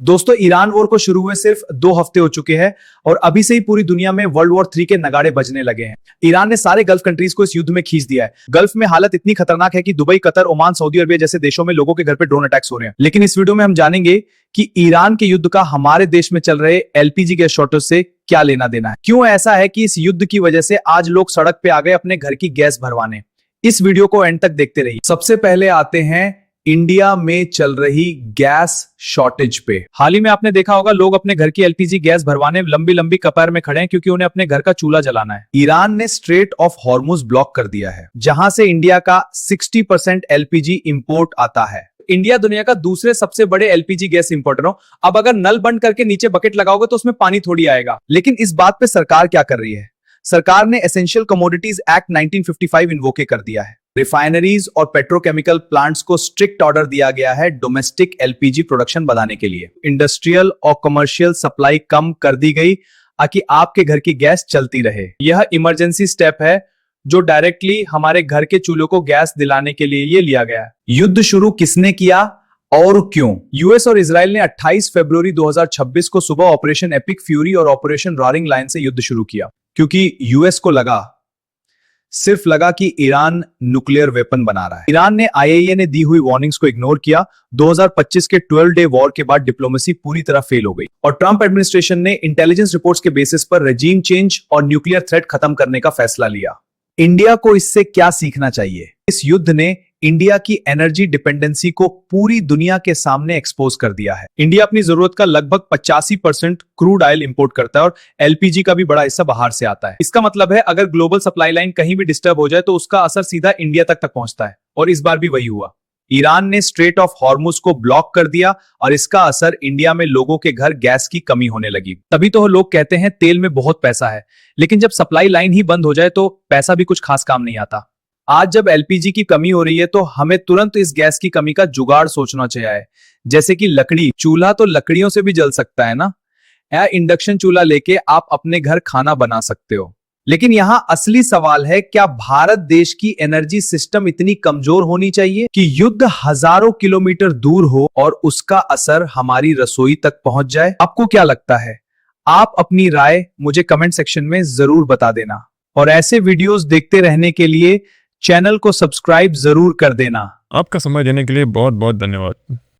दोस्तों, Iran war को शुरू हुए सिर्फ 2 हफ्ते हो चुके हैं और अभी से ही पूरी दुनिया में वर्ल्ड वॉर 3 के नगाड़े बजने लगे हैं। ईरान ने सारे गल्फ कंट्रीज को इस युद्ध में खींच दिया है। गल्फ में हालत इतनी खतरनाक है कि Dubai, Qatar, Oman, Saudi Arabia जैसे देशों में लोगों के घर पे ड्रोन अटैक्स हो रहे हैं। लेकिन इस वीडियो में हम जानेंगे कि ईरान के युद्ध का हमारे देश में चल रहे एलपीजी गैस शॉर्टेज से क्या लेना देना है। क्यों ऐसा है कि इस युद्ध की वजह से आज लोग सड़क पे आ गए अपने घर की गैस भरवाने। इस वीडियो को एंड तक देखते रहिए। सबसे पहले आते हैं इंडिया में चल रही गैस शॉर्टेज पे। हाल ही में आपने देखा होगा लोग अपने घर की एलपीजी गैस भरवाने लंबी लंबी कतार में खड़े हैं क्योंकि उन्हें अपने घर का चूल्हा जलाना है। ईरान ने स्ट्रेट ऑफ हॉर्मुज ब्लॉक कर दिया है, जहां से इंडिया का 60% एलपीजी इंपोर्ट आता है। इंडिया दुनिया का दूसरे सबसे बड़े एलपीजी गैस इंपोर्टर हो। अब अगर नल बंद करके नीचे बकेट लगाओगे तो उसमें पानी थोड़ी आएगा। लेकिन इस बात पे सरकार क्या कर रही है? सरकार ने एसेंशियल कमोडिटीज एक्ट 1955 इन्वोके कर दिया है। रिफाइनरीज और पेट्रोकेमिकल प्लांट्स को स्ट्रिक्ट ऑर्डर दिया गया है डोमेस्टिक एलपीजी प्रोडक्शन बढ़ाने के लिए। इंडस्ट्रियल और कमर्शियल सप्लाई कम कर दी गई ताकि आपके घर की गैस चलती रहे। यह इमरजेंसी स्टेप है जो डायरेक्टली हमारे घर के चूल्हों को गैस दिलाने के लिए ये लिया गया है। युद्ध शुरू किसने किया और क्यों? यूएस और इजराइल ने 28 फरवरी 2026 को सुबह ऑपरेशन एपिक फ्यूरी और ऑपरेशन रॉरिंग लाइन से युद्ध शुरू किया, क्योंकि यूएस को सिर्फ लगा कि ईरान न्यूक्लियर वेपन बना रहा है। ईरान ने आईएईए ने दी हुई वार्निंग्स को इग्नोर किया। 2025 के 12 डे वॉर के बाद डिप्लोमेसी पूरी तरह फेल हो गई और ट्रंप एडमिनिस्ट्रेशन ने इंटेलिजेंस रिपोर्ट्स के बेसिस पर रेजीम चेंज और न्यूक्लियर थ्रेट खत्म करने का फैसला लिया। इंडिया को इससे क्या सीखना चाहिए? इस युद्ध ने इंडिया की एनर्जी डिपेंडेंसी को पूरी दुनिया के सामने एक्सपोज कर दिया है। इंडिया अपनी जरूरत का लगभग 85% क्रूड ऑयल इंपोर्ट करता है और एलपीजी का भी बड़ा हिस्सा बाहर से आता है। इसका मतलब है अगर ग्लोबल सप्लाई लाइन कहीं भी डिस्टर्ब हो जाए तो उसका असर सीधा इंडिया तक पहुंचता है और इस बार भी वही हुआ। ईरान ने स्ट्रेट ऑफ हॉर्मुज को ब्लॉक कर दिया और इसका असर इंडिया में लोगों के घर गैस की कमी होने लगी। तभी तो लोग कहते हैं तेल में बहुत पैसा है, लेकिन जब सप्लाई लाइन ही बंद हो जाए तो पैसा भी कुछ खास काम नहीं आता। आज जब एलपीजी की कमी हो रही है तो हमें तुरंत इस गैस की कमी का जुगाड़ सोचना चाहिए। जैसे कि लकड़ी, चूल्हा तो लकड़ियों से भी जल सकता है ना, या इंडक्शन चूल्हा लेके आप अपने घर खाना बना सकते हो। लेकिन यहां असली सवाल है, क्या भारत देश की एनर्जी सिस्टम इतनी कमजोर होनी चाहिए कि युद्ध हजारों किलोमीटर दूर हो और उसका असर हमारी रसोई तक पहुंच जाए? आपको क्या लगता है? आप अपनी राय मुझे कमेंट सेक्शन में जरूर बता देना और ऐसे वीडियोस देखते रहने के लिए चैनल को सब्सक्राइब जरूर कर देना। आपका समय देने के लिए बहुत बहुत धन्यवाद।